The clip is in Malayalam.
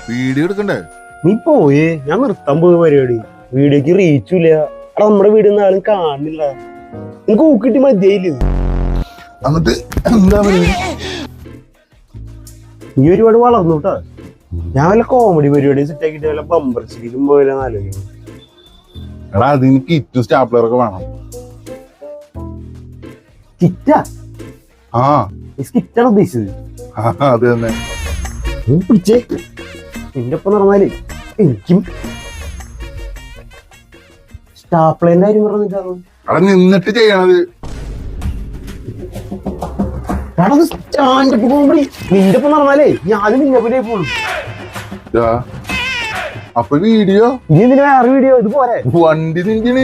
വീഡിയോ എടുക്കണ്ടേ? നീ പോയേ, ഞാൻ നിർത്താൻ പോയ പരിപാടി. വീഡിയോക്ക് റീച്ചില്ല. അവിടെ നമ്മുടെ വീഡിയോ ഒന്നും ആരും കാണുന്നില്ല. എനിക്ക് ഊക്കിട്ടി മതിയായില്ല. എന്നിട്ട് എന്താ നീ ഒരുപാട് വളർന്നു കേട്ടാ. ഞാൻ വല്ല കോമഡി പരിപാടി സെറ്റ് ആക്കിട്ട് വല്ല ബമ്പർ ശരിക്കും പോയാലും ആലോചിക്കണം. എടാ അതിന് കിറ്റും സ്റ്റാപ്ലറൊക്കെ വേണം. കിറ്റാ? ആ കിറ്റാണ് ഉദ്ദേശിച്ചത്. അത് തന്നെ. പിടിച്ചേ നിന്റെ ഒപ്പം നടന്നാലേ എനിക്കും സ്റ്റാപ്ലറിന്റെ കാര്യം പറഞ്ഞിട്ടാണ്. അവിടെ നിന്നിട്ട് ചെയ്യണത്. നിന്റെ ഒപ്പം നടന്നാലേ ഞാനും നിന്നെ പോലെ പോണു. അപ്പൊ വീഡിയോ നീ എന്തിനാ വേറെ വീഡിയോ? ഇത് പോരെ വണ്ടി നിന്റെയാണ്.